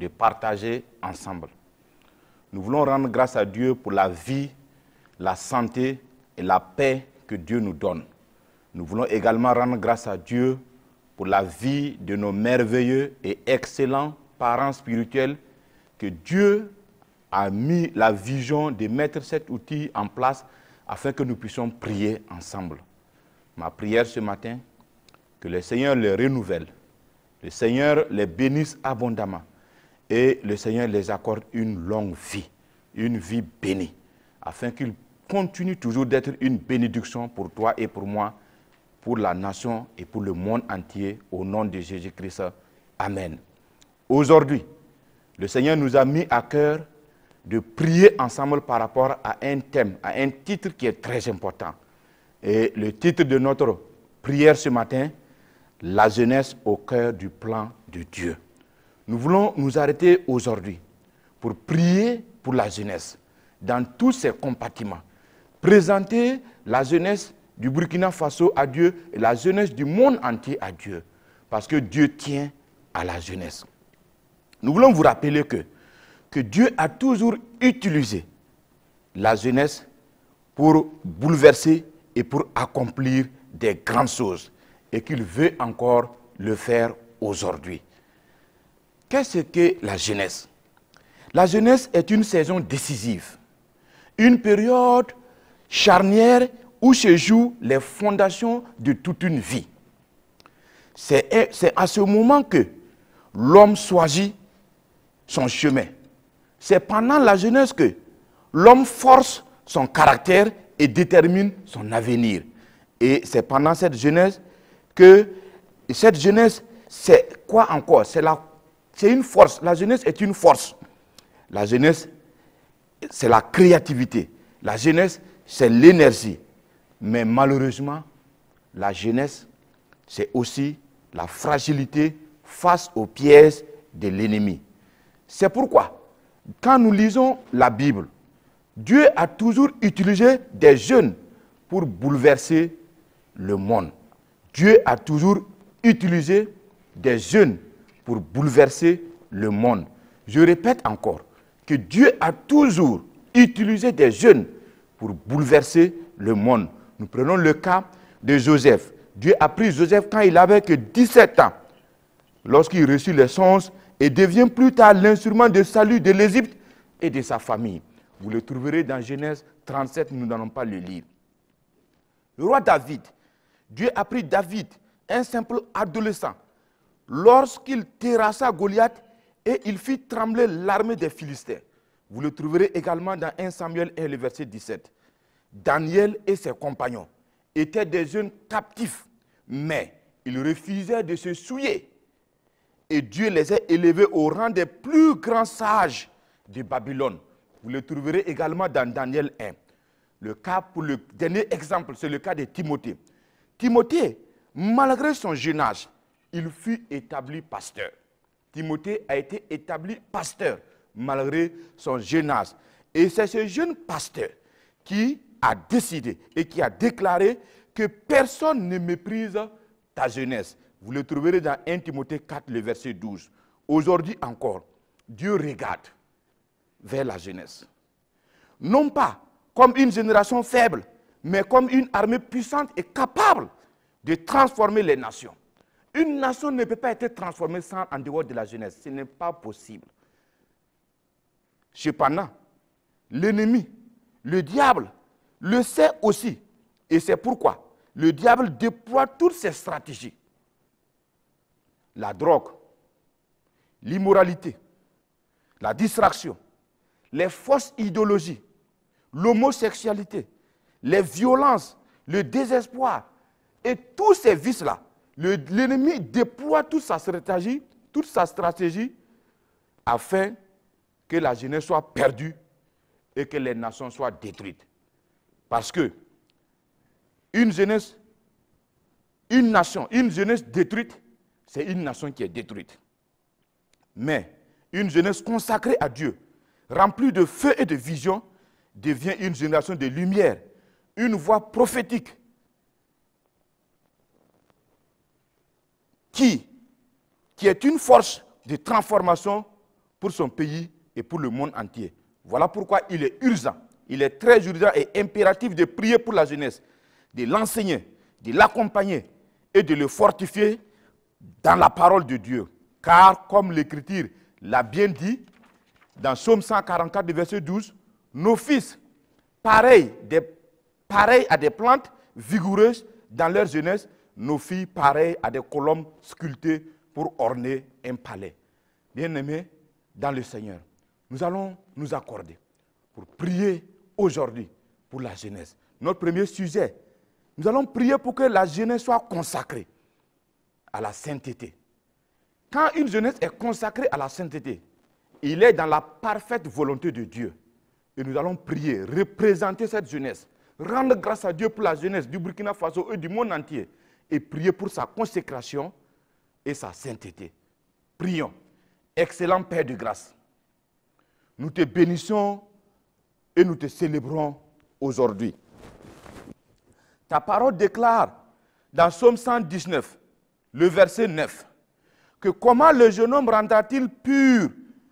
de partager ensemble. Nous voulons rendre grâce à Dieu pour la vie, la santé et la paix que Dieu nous donne. Nous voulons également rendre grâce à Dieu pour la vie de nos merveilleux et excellents parents spirituels que Dieu a mis la vision de mettre cet outil en place afin que nous puissions prier ensemble. Ma prière ce matin, que le Seigneur les renouvelle, le Seigneur les bénisse abondamment et le Seigneur les accorde une longue vie, une vie bénie, afin qu'il continue toujours d'être une bénédiction pour toi et pour moi, pour la nation et pour le monde entier, au nom de Jésus-Christ. Amen. Aujourd'hui, le Seigneur nous a mis à cœur de prier ensemble par rapport à un thème, à un titre qui est très important. Et le titre de notre prière ce matin, la jeunesse au cœur du plan de Dieu. Nous voulons nous arrêter aujourd'hui pour prier pour la jeunesse dans tous ses compartiments. Présenter la jeunesse du Burkina Faso à Dieu et la jeunesse du monde entier à Dieu. Parce que Dieu tient à la jeunesse. Nous voulons vous rappeler que Dieu a toujours utilisé la jeunesse pour bouleverser et pour accomplir des grandes choses. Et qu'il veut encore le faire aujourd'hui. Qu'est-ce que la jeunesse? La jeunesse est une saison décisive, une période charnière où se jouent les fondations de toute une vie. C'est à ce moment que l'homme choisit son chemin. C'est pendant la jeunesse que l'homme force son caractère et détermine son avenir. Et c'est pendant cette jeunesse que cette jeunesse, c'est quoi encore? C'est une force. La jeunesse est une force. La jeunesse, c'est la créativité. La jeunesse, c'est l'énergie. Mais malheureusement, la jeunesse, c'est aussi la fragilité face aux pièges de l'ennemi. C'est pourquoi, quand nous lisons la Bible, Dieu a toujours utilisé des jeunes pour bouleverser le monde. Dieu a toujours utilisé des jeunes pour bouleverser le monde. Je répète encore que Dieu a toujours utilisé des jeunes pour bouleverser le monde. Nous prenons le cas de Joseph. Dieu a pris Joseph quand il avait que 17 ans, lorsqu'il reçut les songes et devient plus tard l'instrument de salut de l'Égypte et de sa famille. Vous le trouverez dans Genèse 37, nous n'allons pas le lire. Le roi David, Dieu a pris David, un simple adolescent, lorsqu'il terrassa Goliath et il fit trembler l'armée des Philistins. Vous le trouverez également dans 1 Samuel 1, le verset 17. Daniel et ses compagnons étaient des jeunes captifs, mais ils refusaient de se souiller. Et Dieu les a élevés au rang des plus grands sages de Babylone. Vous le trouverez également dans Daniel 1. Le cas pour le dernier exemple, c'est le cas de Timothée. Timothée, malgré son jeune âge, il fut établi pasteur. Timothée a été établi pasteur malgré son jeune âge. Et c'est ce jeune pasteur qui a décidé et qui a déclaré que personne ne méprise ta jeunesse. Vous le trouverez dans 1 Timothée 4, le verset 12. Aujourd'hui encore, Dieu regarde vers la jeunesse. Non pas comme une génération faible, mais comme une armée puissante et capable de transformer les nations. Une nation ne peut pas être transformée en dehors de la jeunesse. Ce n'est pas possible. Cependant, l'ennemi, le diable, le sait aussi. Et c'est pourquoi le diable déploie toutes ses stratégies. La drogue, l'immoralité, la distraction, les fausses idéologies, l'homosexualité, les violences, le désespoir et tous ces vices-là, l'ennemi déploie toute sa stratégie afin que la jeunesse soit perdue et que les nations soient détruites. Parce que une jeunesse détruite, c'est une nation qui est détruite. Mais une jeunesse consacrée à Dieu, remplie de feu et de vision, devient une génération de lumière, une voix prophétique qui est une force de transformation pour son pays et pour le monde entier. Voilà pourquoi il est urgent, il est très urgent et impératif de prier pour la jeunesse, de l'enseigner, de l'accompagner et de le fortifier dans la parole de Dieu. Car, comme l'Écriture l'a bien dit, dans Psaume 144, verset 12, nos fils, pareils à des plantes vigoureuses dans leur jeunesse, nos filles, pareilles à des colombes sculptées pour orner un palais. Bien-aimés, dans le Seigneur, nous allons nous accorder pour prier aujourd'hui pour la jeunesse. Notre premier sujet, nous allons prier pour que la jeunesse soit consacrée à la sainteté. Quand une jeunesse est consacrée à la sainteté, il est dans la parfaite volonté de Dieu. Et nous allons prier, représenter cette jeunesse, rendre grâce à Dieu pour la jeunesse du Burkina Faso et du monde entier, et prier pour sa consécration et sa sainteté. Prions. Excellent Père de grâce, nous te bénissons et nous te célébrons aujourd'hui. Ta parole déclare dans Psaume 119, le verset 9, que comment le jeune homme rendra-t-il pur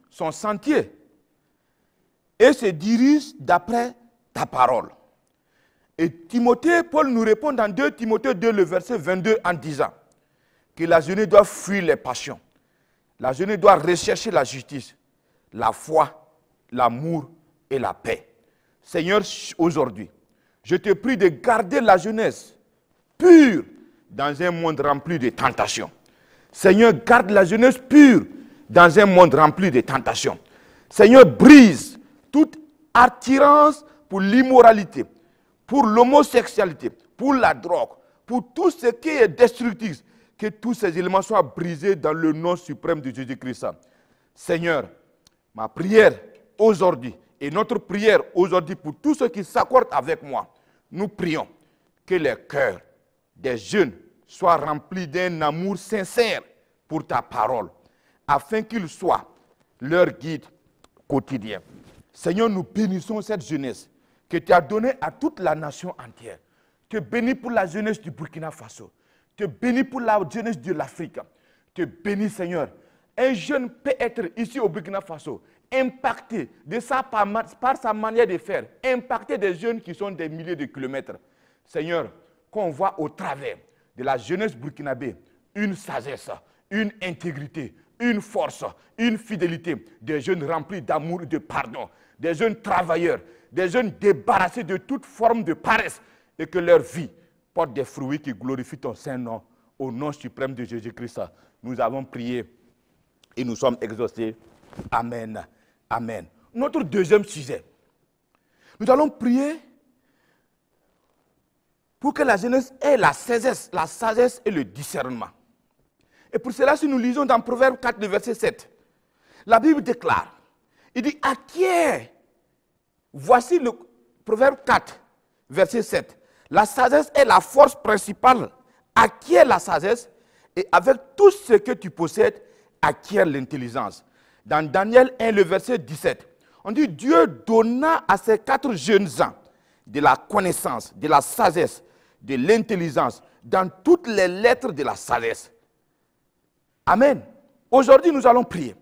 son sentier et se dirige d'après ta parole. Et Timothée, Paul nous répond dans 2 Timothée 2, le verset 22, en disant que la jeunesse doit fuir les passions. La jeunesse doit rechercher la justice, la foi, l'amour et la paix. Seigneur, aujourd'hui, je te prie de garder la jeunesse pure dans un monde rempli de tentations. Seigneur, garde la jeunesse pure dans un monde rempli de tentations. Seigneur, brise toute attirance pour l'immoralité, pour l'homosexualité, pour la drogue, pour tout ce qui est destructif. Que tous ces éléments soient brisés dans le nom suprême de Jésus-Christ. Seigneur, ma prière aujourd'hui et notre prière aujourd'hui pour tous ceux qui s'accordent avec moi, nous prions que les cœurs des jeunes soient remplis d'un amour sincère pour ta parole, afin qu'ils soient leur guide quotidien. Seigneur, nous bénissons cette jeunesse que tu as donnée à toute la nation entière. Tu bénis pour la jeunesse du Burkina Faso. Tu bénis pour la jeunesse de l'Afrique. Tu bénis, Seigneur. Un jeune peut être ici au Burkina Faso, impacté par sa manière de faire, impacté des jeunes qui sont des milliers de kilomètres. Seigneur, qu'on voit au travers de la jeunesse burkinabé une sagesse, une intégrité, une force, une fidélité, des jeunes remplis d'amour et de pardon, des jeunes travailleurs, des jeunes débarrassés de toute forme de paresse et que leur vie porte des fruits qui glorifient ton Saint-Nom. Au nom suprême de Jésus-Christ, nous avons prié et nous sommes exaucés. Amen. Amen. Notre deuxième sujet, nous allons prier pour que la jeunesse ait la sagesse et le discernement. Et pour cela, si nous lisons dans Proverbe 4, le verset 7, la Bible déclare, il dit, acquiert, voici le Proverbe 4, verset 7, la sagesse est la force principale, acquiert la sagesse, et avec tout ce que tu possèdes, acquiert l'intelligence. Dans Daniel 1, le verset 17, on dit, Dieu donna à ces 4 jeunes gens de la connaissance, de la sagesse, de l'intelligence, dans toutes les lettres de la sagesse. Amen. Aujourd'hui, nous allons prier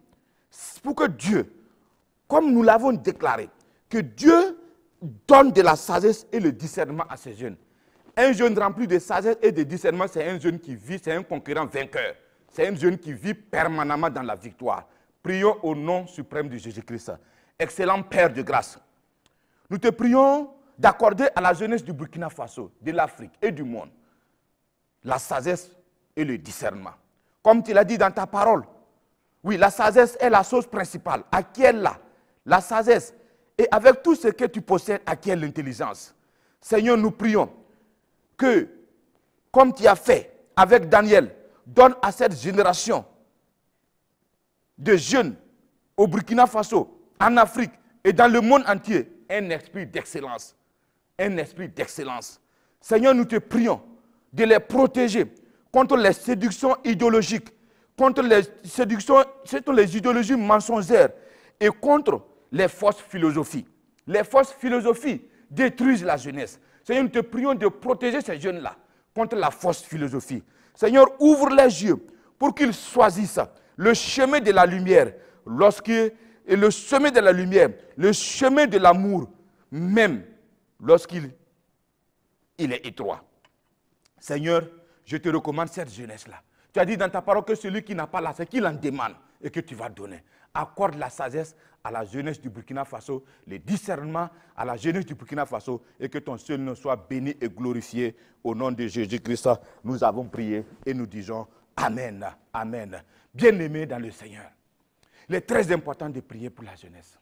pour que Dieu, comme nous l'avons déclaré, que Dieu donne de la sagesse et le discernement à ces jeunes. Un jeune rempli de sagesse et de discernement, c'est un jeune qui vit, c'est un conquérant vainqueur. C'est un jeune qui vit permanemment dans la victoire. Prions au nom suprême de Jésus-Christ. Excellent Père de grâce, nous te prions d'accorder à la jeunesse du Burkina Faso, de l'Afrique et du monde, la sagesse et le discernement. Comme tu l'as dit dans ta parole, oui, la sagesse est la chose principale. Acquiert-la, la sagesse. Et avec tout ce que tu possèdes, acquiert l'intelligence. Seigneur, nous prions que, comme tu as fait avec Daniel, donne à cette génération de jeunes au Burkina Faso, en Afrique et dans le monde entier, un esprit d'excellence. Un esprit d'excellence. Seigneur, nous te prions de les protéger contre les séductions idéologiques, contre les séductions, contre les idéologies mensongères et contre les fausses philosophies. Les fausses philosophies détruisent la jeunesse. Seigneur, nous te prions de protéger ces jeunes-là contre la fausse philosophie. Seigneur, ouvre les yeux pour qu'ils choisissent le chemin de la lumière, et le chemin de la lumière, le chemin de l'amour, même lorsqu'il est étroit. Seigneur, je te recommande cette jeunesse-là. Tu as dit dans ta parole que celui qui n'a pas la, c'est qu'il en demande et que tu vas donner. Accorde la sagesse à la jeunesse du Burkina Faso, le discernement à la jeunesse du Burkina Faso et que ton seul nom soit béni et glorifié au nom de Jésus-Christ. Nous avons prié et nous disons Amen, Amen. Bien-aimés dans le Seigneur, il est très important de prier pour la jeunesse.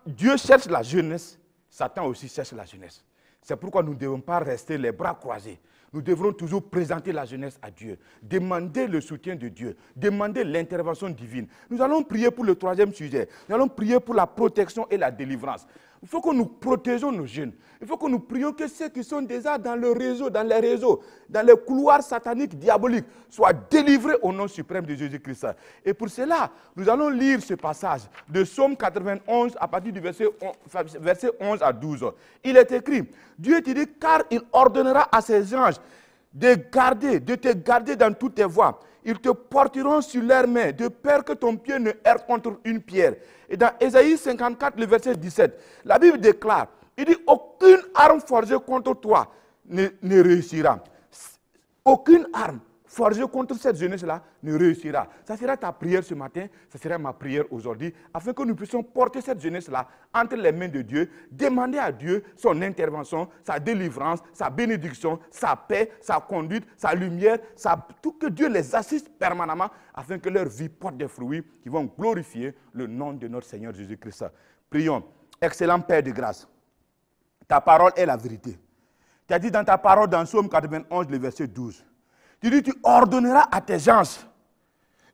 Dieu cherche la jeunesse, Satan aussi cherche la jeunesse. C'est pourquoi nous ne devons pas rester les bras croisés. Nous devrons toujours présenter la jeunesse à Dieu, demander le soutien de Dieu, demander l'intervention divine. Nous allons prier pour le troisième sujet. Nous allons prier pour la protection et la délivrance. Il faut que nous protégeons nos jeunes. Il faut que nous prions que ceux qui sont déjà dans le réseau, dans les couloirs sataniques, diaboliques, soient délivrés au nom suprême de Jésus-Christ. Et pour cela, nous allons lire ce passage de Psaume 91 à partir du verset 11 à 12. Il est écrit, Dieu te dit, car il ordonnera à ses anges de te garder dans toutes tes voies. Ils te porteront sur leurs mains, de peur que ton pied ne heurte contre une pierre. Et dans Ésaïe 54, le verset 17, la Bible déclare, il dit, aucune arme forgée contre toi ne réussira. Aucune arme forgée contre cette jeunesse-là ne réussira. Ça sera ta prière ce matin, ça sera ma prière aujourd'hui, afin que nous puissions porter cette jeunesse-là entre les mains de Dieu, demander à Dieu son intervention, sa délivrance, sa bénédiction, sa paix, sa conduite, sa lumière, tout que Dieu les assiste permanemment, afin que leur vie porte des fruits qui vont glorifier le nom de notre Seigneur Jésus-Christ. Prions. Excellent Père de grâce, ta parole est la vérité. Tu as dit dans ta parole, dans Psaume 91, le verset 12, tu dis, tu ordonneras à tes anges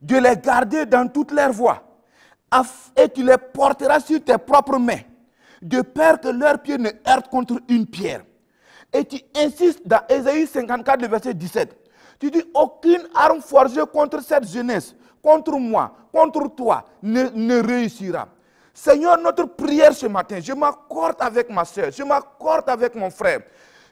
de les garder dans toutes leurs voies et tu les porteras sur tes propres mains, de peur que leurs pieds ne heurtent contre une pierre. Et tu insistes dans Ésaïe 54, le verset 17. Tu dis, aucune arme forgée contre cette jeunesse, contre moi, contre toi, ne réussira. Seigneur, notre prière ce matin, je m'accorde avec ma soeur, je m'accorde avec mon frère.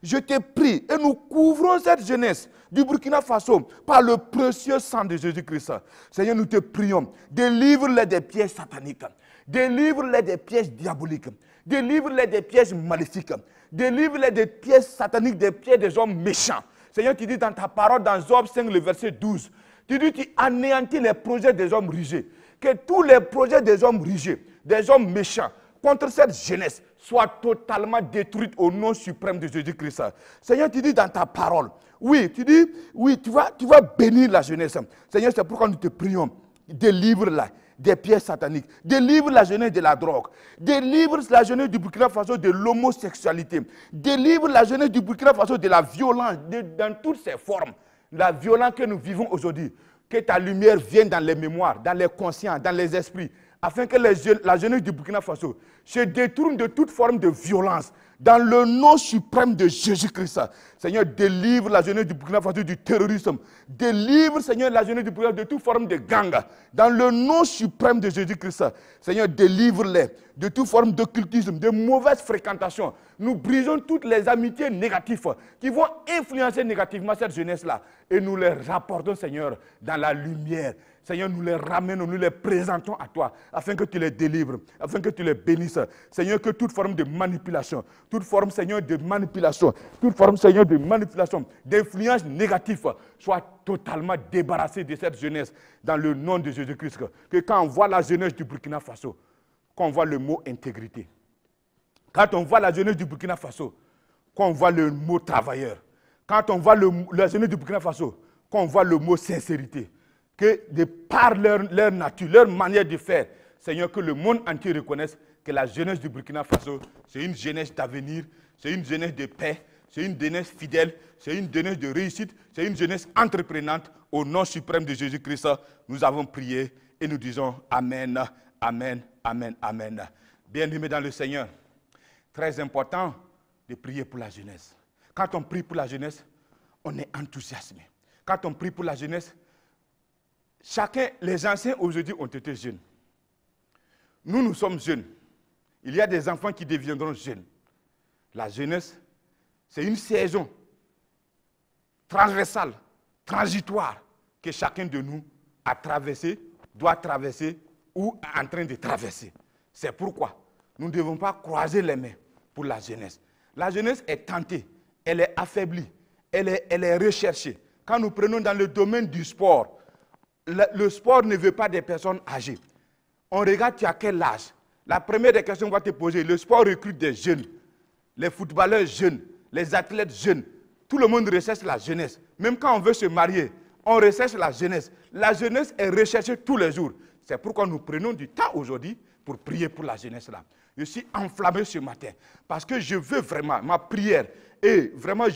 Je te prie et nous couvrons cette jeunesse du Burkina Faso par le précieux sang de Jésus-Christ. Seigneur, nous te prions, délivre-les des pièges sataniques, délivre-les des pièges diaboliques, délivre-les des pièges maléfiques, délivre-les des pièges sataniques, des pièges des hommes méchants. Seigneur, tu dis dans ta parole, dans Job 5, le verset 12, tu dis, tu anéantis les projets des hommes rigides. Que tous les projets des hommes rigides, des hommes méchants, contre cette jeunesse, soient totalement détruits au nom suprême de Jésus-Christ. Seigneur, tu dis dans ta parole, oui, tu dis, oui, tu vas bénir la jeunesse. Seigneur, c'est pourquoi nous te prions, délivre-la des pièges sataniques, délivre la jeunesse de la drogue, délivre la jeunesse du Burkina Faso de l'homosexualité, délivre la jeunesse du Burkina Faso de la violence, dans toutes ses formes, la violence que nous vivons aujourd'hui. Que ta lumière vienne dans les mémoires, dans les consciences, dans les esprits, afin que la jeunesse du Burkina Faso se détourne de toute forme de violence, dans le nom suprême de Jésus-Christ. Seigneur, délivre la jeunesse du Burkina Faso du terrorisme. Délivre, Seigneur, la jeunesse du Burkina Faso de toute forme de gang. Dans le nom suprême de Jésus-Christ. Seigneur, délivre-les de toute forme d'occultisme, de mauvaise fréquentation. Nous brisons toutes les amitiés négatives qui vont influencer négativement cette jeunesse-là. Et nous les rapportons, Seigneur, dans la lumière. Seigneur, nous les ramenons, nous les présentons à toi, afin que tu les délivres, afin que tu les bénisses. Seigneur, que toute forme de manipulation, toute forme, Seigneur, de manipulation, toute forme, Seigneur, de manipulation, d'influence négative, soit totalement débarrassée de cette jeunesse, dans le nom de Jésus-Christ. Que quand on voit la jeunesse du Burkina Faso, quand on voit le mot intégrité, quand on voit la jeunesse du Burkina Faso, quand on voit le mot travailleur, quand on voit la jeunesse du Burkina Faso, quand on voit le mot sincérité, que de par leur nature, leur manière de faire, Seigneur, que le monde entier reconnaisse que la jeunesse du Burkina Faso, c'est une jeunesse d'avenir, c'est une jeunesse de paix, c'est une jeunesse fidèle, c'est une jeunesse de réussite, c'est une jeunesse entreprenante. Au nom suprême de Jésus-Christ, nous avons prié et nous disons Amen, Amen, Amen, Amen. Bien-aimés dans le Seigneur, très important de prier pour la jeunesse. Quand on prie pour la jeunesse, on est enthousiasmé. Quand on prie pour la jeunesse, les anciens aujourd'hui ont été jeunes. Nous sommes jeunes. Il y a des enfants qui deviendront jeunes. La jeunesse, c'est une saison transversale, transitoire, que chacun de nous a traversée doit traverser ou est en train de traverser. C'est pourquoi nous ne devons pas croiser les mains pour la jeunesse. La jeunesse est tentée, elle est affaiblie, elle est recherchée. Quand nous prenons dans le domaine du sport, le sport ne veut pas des personnes âgées. On regarde tu as quel âge. La première des questions qu'on va te poser, le sport recrute des jeunes, les footballeurs jeunes, les athlètes jeunes. Tout le monde recherche la jeunesse. Même quand on veut se marier, on recherche la jeunesse. La jeunesse est recherchée tous les jours. C'est pourquoi nous prenons du temps aujourd'hui pour prier pour la jeunesse là. Je suis enflammé ce matin parce que je veux vraiment, ma prière et vraiment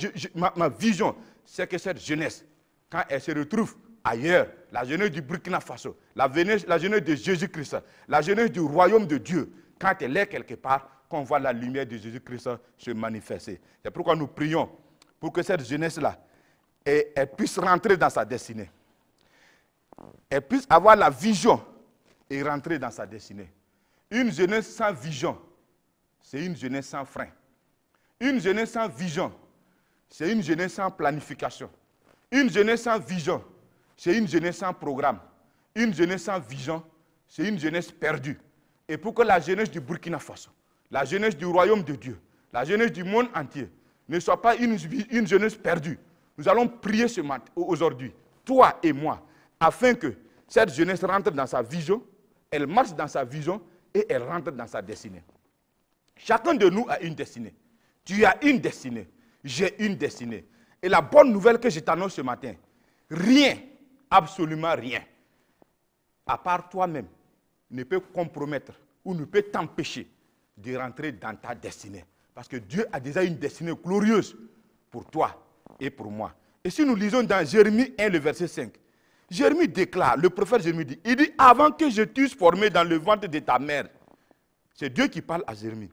ma vision, c'est que cette jeunesse, quand elle se retrouve ailleurs, la jeunesse du Burkina Faso, la jeunesse de Jésus-Christ, la jeunesse du royaume de Dieu, quand elle est quelque part, qu'on voit la lumière de Jésus-Christ se manifester. C'est pourquoi nous prions pour que cette jeunesse-là, elle puisse rentrer dans sa destinée. Elle puisse avoir la vision et rentrer dans sa destinée. Une jeunesse sans vision, c'est une jeunesse sans frein. Une jeunesse sans vision, c'est une jeunesse sans planification. Une jeunesse sans vision, c'est une jeunesse sans programme. Une jeunesse sans vision, c'est une jeunesse perdue. Et pour que la jeunesse du Burkina Faso, la jeunesse du royaume de Dieu, la jeunesse du monde entier, ne soit pas une jeunesse perdue, nous allons prier ce matin, aujourd'hui, toi et moi, afin que cette jeunesse rentre dans sa vision, elle marche dans sa vision et elle rentre dans sa destinée. Chacun de nous a une destinée. Tu as une destinée. J'ai une destinée. Et la bonne nouvelle que je t'annonce ce matin, rien, absolument rien, à part toi-même, ne peut compromettre ou ne peut t'empêcher de rentrer dans ta destinée. Parce que Dieu a déjà une destinée glorieuse pour toi et pour moi. Et si nous lisons dans Jérémie 1, le verset 5, Jérémie déclare, le prophète Jérémie dit, il dit, avant que je t'eusse formé dans le ventre de ta mère, c'est Dieu qui parle à Jérémie.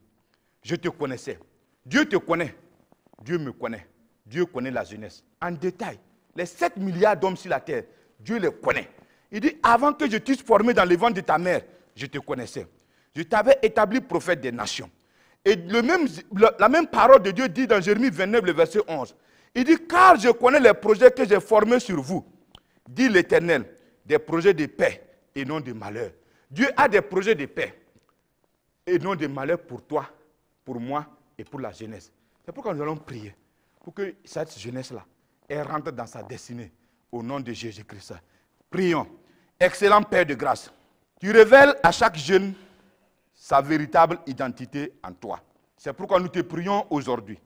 Je te connaissais. Dieu te connaît. Dieu me connaît. Dieu connaît la jeunesse. En détail, les 7 milliards d'hommes sur la terre, Dieu les connaît. Il dit, avant que je t'eusse formé dans le ventre de ta mère, je te connaissais. Je t'avais établi prophète des nations. Et la même parole de Dieu dit dans Jérémie 29, le verset 11. Il dit, car je connais les projets que j'ai formés sur vous, dit l'Éternel, des projets de paix et non de malheur. Dieu a des projets de paix et non de malheur pour toi, pour moi et pour la jeunesse. C'est pourquoi nous allons prier pour que cette jeunesse-là, elle rentre dans sa destinée au nom de Jésus-Christ. Prions. Excellent Père de grâce, tu révèles à chaque jeune sa véritable identité en toi. C'est pourquoi nous te prions aujourd'hui.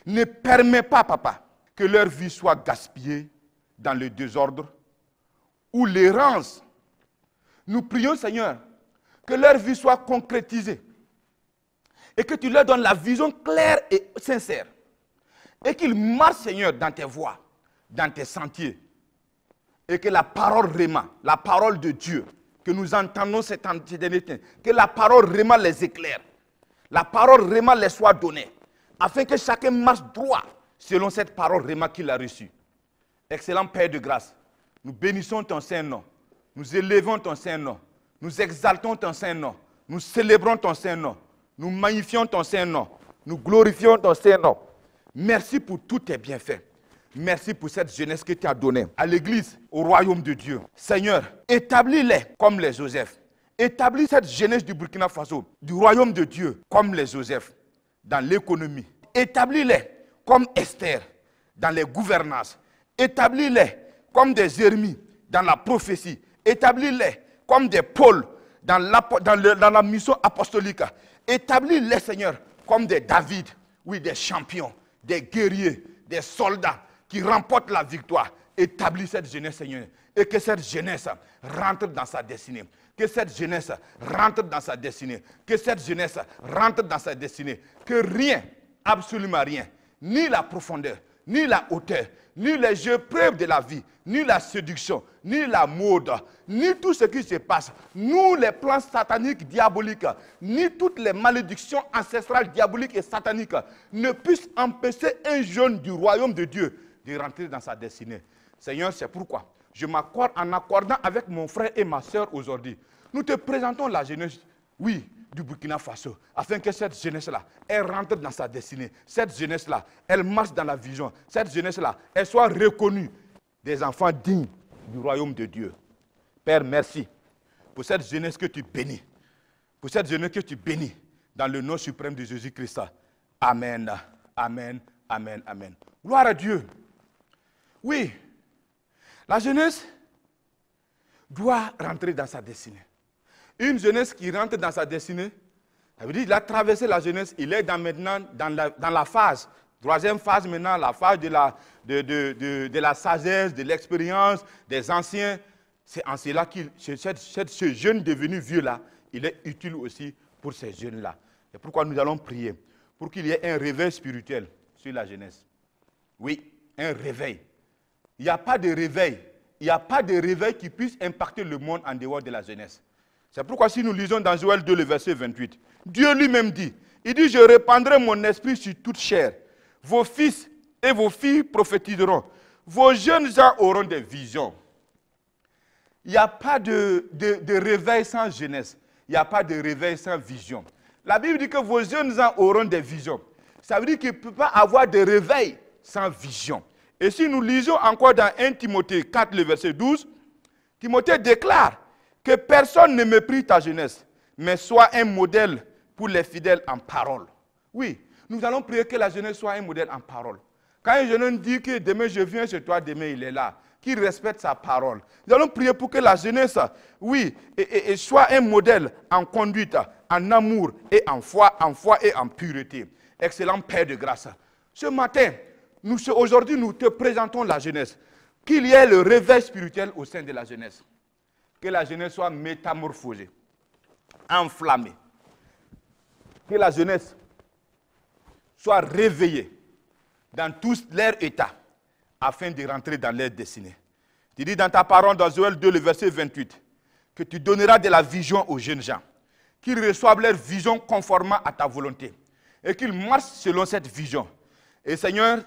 Ne permets pas, papa, que leur vie soit gaspillée dans le désordre ou l'errance. Nous prions, Seigneur, que leur vie soit concrétisée et que tu leur donnes la vision claire et sincère et qu'ils marchent, Seigneur, dans tes voies, dans tes sentiers et que la parole Réma, la parole de Dieu, que nous entendons cette éternité, que la parole Réma les éclaire, la parole Réma les soit donnée, afin que chacun marche droit selon cette parole Réma qu'il a reçue. Excellent Père de grâce, nous bénissons ton Saint-Nom, nous élevons ton Saint-Nom, nous exaltons ton Saint-Nom, nous célébrons ton Saint-Nom, nous magnifions ton Saint-Nom, nous glorifions ton Saint-Nom. Merci pour tous tes bienfaits. Merci pour cette jeunesse que tu as donnée à l'Église, au royaume de Dieu. Seigneur, établis-les comme les Joseph. Établis cette jeunesse du Burkina Faso, du royaume de Dieu, comme les Joseph, dans l'économie. Établis-les comme Esther, dans les gouvernances. Établis-les comme des Jérémies, dans la prophétie. Établis-les comme des Paul, dans la mission apostolique. Établis-les, Seigneur, comme des David, oui, des champions, des guerriers, des soldats qui remportent la victoire. Établis cette jeunesse, Seigneur, et que cette jeunesse rentre dans sa destinée. Que cette jeunesse rentre dans sa destinée. Que cette jeunesse rentre dans sa destinée. Que rien, absolument rien, ni la profondeur, ni la hauteur, ni les épreuves de la vie, ni la séduction, ni la mode, ni tout ce qui se passe, nous les plans sataniques, diaboliques, ni toutes les malédictions ancestrales, diaboliques et sataniques ne puissent empêcher un jeune du royaume de Dieu de rentrer dans sa destinée. Seigneur, c'est pourquoi je m'accorde en accordant avec mon frère et ma soeur aujourd'hui. Nous te présentons la jeunesse, oui, du Burkina Faso, afin que cette jeunesse-là, elle rentre dans sa destinée. Cette jeunesse-là, elle marche dans la vision. Cette jeunesse-là, elle soit reconnue des enfants dignes du royaume de Dieu. Père, merci pour cette jeunesse que tu bénis. Pour cette jeunesse que tu bénis. Dans le nom suprême de Jésus-Christ. Amen. Amen. Amen. Amen. Gloire à Dieu. Oui. La jeunesse doit rentrer dans sa destinée. Une jeunesse qui rentre dans sa destinée, ça veut dire qu'il a traversé la jeunesse, il est maintenant dans la phase, troisième phase maintenant, la phase de la sagesse, de l'expérience, des anciens. C'est en cela que ce jeune devenu vieux-là, il est utile aussi pour ces jeunes-là. C'est pourquoi nous allons prier, pour qu'il y ait un réveil spirituel sur la jeunesse. Oui, un réveil. Il n'y a pas de réveil. Il n'y a pas de réveil qui puisse impacter le monde en dehors de la jeunesse. C'est pourquoi si nous lisons dans Joël 2, le verset 28, Dieu lui-même dit, il dit, je répandrai mon esprit sur toute chair. Vos fils et vos filles prophétiseront. Vos jeunes gens auront des visions. Il n'y a pas de réveil sans jeunesse. Il n'y a pas de réveil sans vision. La Bible dit que vos jeunes gens auront des visions. Ça veut dire qu'il ne peut pas avoir de réveil sans vision. Et si nous lisons encore dans 1 Timothée 4, le verset 12, Timothée déclare que personne ne méprise ta jeunesse, mais sois un modèle pour les fidèles en parole. Oui, nous allons prier que la jeunesse soit un modèle en parole. Quand un jeune homme dit que demain je viens chez toi, demain il est là, qu'il respecte sa parole. Nous allons prier pour que la jeunesse, oui, et soit un modèle en conduite, en amour et en foi et en pureté. Excellent Père de grâce. Ce matin, aujourd'hui, nous te présentons la jeunesse. Qu'il y ait le réveil spirituel au sein de la jeunesse. Que la jeunesse soit métamorphosée, enflammée. Que la jeunesse soit réveillée dans tous leurs états, afin de rentrer dans leur destinée. Tu dis dans ta parole, dans Joël 2, le verset 28, que tu donneras de la vision aux jeunes gens, qu'ils reçoivent leur vision conformément à ta volonté, et qu'ils marchent selon cette vision. Et Seigneur,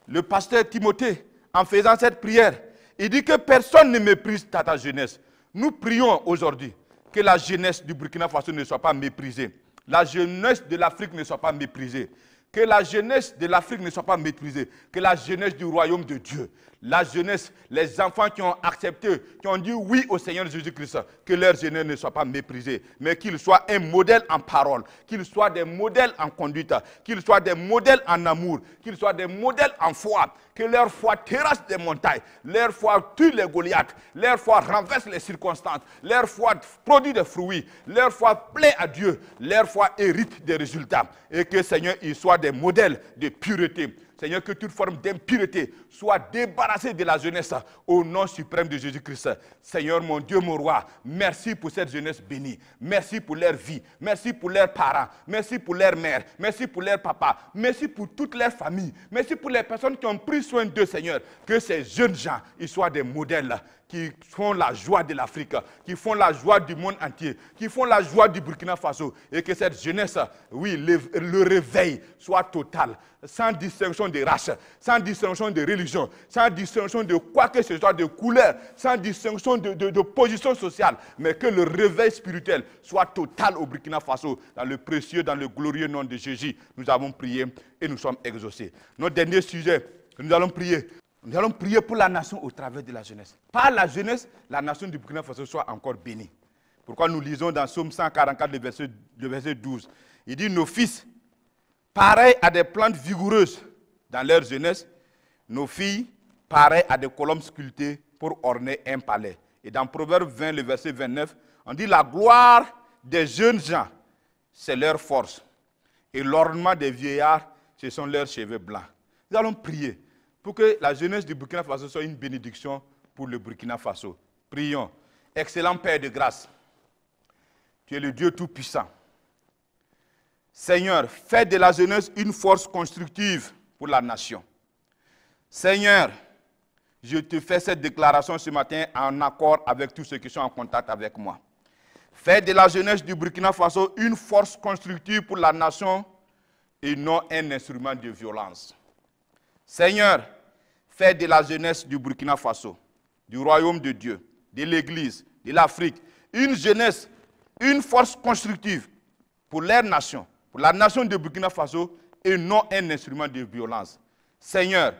le pasteur Timothée, en faisant cette prière, il dit que personne ne méprise ta jeunesse. Nous prions aujourd'hui que la jeunesse du Burkina Faso ne soit pas méprisée. La jeunesse de l'Afrique ne soit pas méprisée. Que la jeunesse de l'Afrique ne soit pas méprisée. Que la jeunesse du royaume de Dieu, la jeunesse, les enfants qui ont accepté, qui ont dit oui au Seigneur Jésus-Christ, que leur jeunesse ne soit pas méprisée, mais qu'ils soient un modèle en parole, qu'ils soient des modèles en conduite, qu'ils soient des modèles en amour, qu'ils soient des modèles en foi, que leur foi terrasse des montagnes, leur foi tue les Goliaths, leur foi renverse les circonstances, leur foi produit des fruits, leur foi plaît à Dieu, leur foi hérite des résultats. Et que Seigneur, ils soient des modèles de pureté. Seigneur, que toute forme d'impureté soit débarrassée de la jeunesse au nom suprême de Jésus-Christ. Seigneur, mon Dieu, mon roi, merci pour cette jeunesse bénie. Merci pour leur vie. Merci pour leurs parents. Merci pour leur mère. Merci pour leur papa. Merci pour toute leur famille. Merci pour les personnes qui ont pris soin d'eux, Seigneur. Que ces jeunes gens, ils soient des modèles qui font la joie de l'Afrique, qui font la joie du monde entier, qui font la joie du Burkina Faso. Et que cette jeunesse, oui, le réveil soit total, sans distinction de race, sans distinction de religion, sans distinction de quoi que ce soit de couleur, sans distinction de position sociale, mais que le réveil spirituel soit total au Burkina Faso, dans le précieux, dans le glorieux nom de Jésus. Nous avons prié et nous sommes exaucés. Notre dernier sujet, nous allons prier. Nous allons prier pour la nation au travers de la jeunesse. Par la jeunesse, la nation du Burkina Faso soit encore bénie. Pourquoi nous lisons dans Psaume 144, le verset 12. Il dit, nos fils, pareils à des plantes vigoureuses dans leur jeunesse, nos filles, pareilles à des colombes sculptées pour orner un palais. Et dans Proverbe 20, le verset 29, on dit, la gloire des jeunes gens, c'est leur force. Et l'ornement des vieillards, ce sont leurs cheveux blancs. Nous allons prier pour que la jeunesse du Burkina Faso soit une bénédiction pour le Burkina Faso. Prions. Excellent Père de grâce, tu es le Dieu Tout-Puissant. Seigneur, fais de la jeunesse une force constructive pour la nation. Seigneur, je te fais cette déclaration ce matin en accord avec tous ceux qui sont en contact avec moi. Fais de la jeunesse du Burkina Faso une force constructive pour la nation et non un instrument de violence. Seigneur, fais de la jeunesse du Burkina Faso, du royaume de Dieu, de l'Église, de l'Afrique, une jeunesse, une force constructive pour leur nation, pour la nation de Burkina Faso et non un instrument de violence. Seigneur,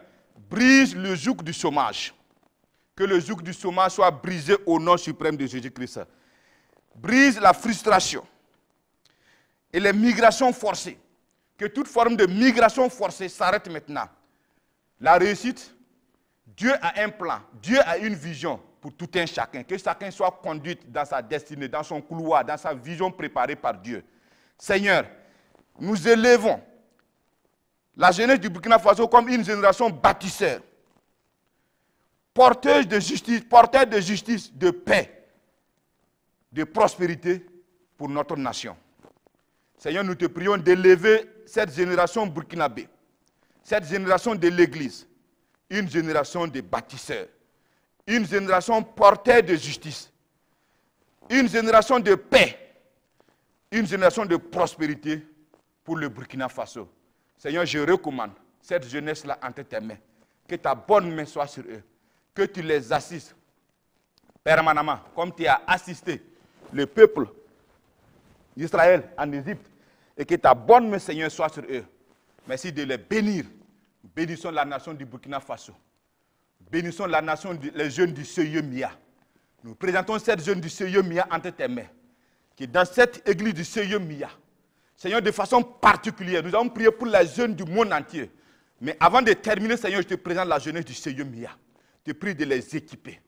brise le joug du chômage, Que le joug du chômage soit brisé au nom suprême de Jésus-Christ. Brise la frustration et les migrations forcées. Que toute forme de migration forcée s'arrête maintenant. La réussite, Dieu a un plan, Dieu a une vision pour tout un chacun. Que chacun soit conduit dans sa destinée, dans son couloir, dans sa vision préparée par Dieu. Seigneur, nous élevons la jeunesse du Burkina Faso comme une génération bâtisseur, porteur de justice, de paix, de prospérité pour notre nation. Seigneur, nous te prions d'élever cette génération burkinabé, cette génération de l'Église, une génération de bâtisseurs, une génération porteur de justice, une génération de paix, une génération de prospérité pour le Burkina Faso. Seigneur, je recommande cette jeunesse-là entre tes mains, que ta bonne main soit sur eux, que tu les assistes permanemment, comme tu as assisté le peuple d'Israël en Égypte, et que ta bonne main, Seigneur, soit sur eux. Merci de les bénir. Bénissons la nation du Burkina Faso. Bénissons la nation, les jeunes du CIE MIA. Nous présentons cette jeune du CIE MIA entre tes mains, qui est dans cette église du CIE MIA. Seigneur, de façon particulière, nous avons prié pour les jeunes du monde entier. Mais avant de terminer, Seigneur, je te présente la jeunesse du CIE MIA. Je te prie de les équiper,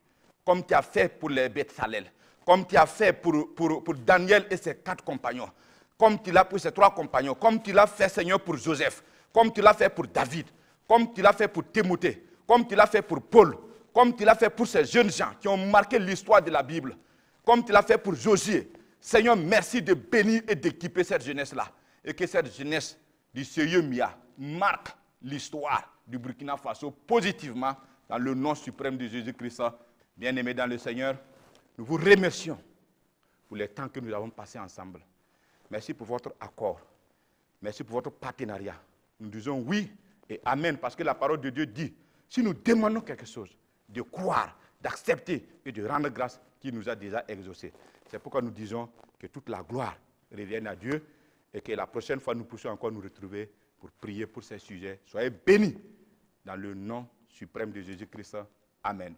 comme tu as fait pour les Beth Salel, comme tu as fait pour Daniel et ses 4 compagnons, comme tu l'as pour ses 3 compagnons, comme tu l'as fait, Seigneur, pour Joseph, comme tu l'as fait pour David, comme tu l'as fait pour Timothée, comme tu l'as fait pour Paul, comme tu l'as fait pour ces jeunes gens qui ont marqué l'histoire de la Bible, comme tu l'as fait pour Josué. Seigneur, merci de bénir et d'équiper cette jeunesse-là. Et que cette jeunesse du CIE MIA marque l'histoire du Burkina Faso positivement dans le nom suprême de Jésus-Christ. Bien-aimés dans le Seigneur, nous vous remercions pour les temps que nous avons passés ensemble. Merci pour votre accord. Merci pour votre partenariat. Nous disons oui et amen parce que la parole de Dieu dit, si nous demandons quelque chose, de croire, d'accepter et de rendre grâce qu'il nous a déjà exaucé. C'est pourquoi nous disons que toute la gloire revienne à Dieu et que la prochaine fois nous puissions encore nous retrouver pour prier pour ces sujets. Soyez bénis dans le nom suprême de Jésus-Christ. Amen.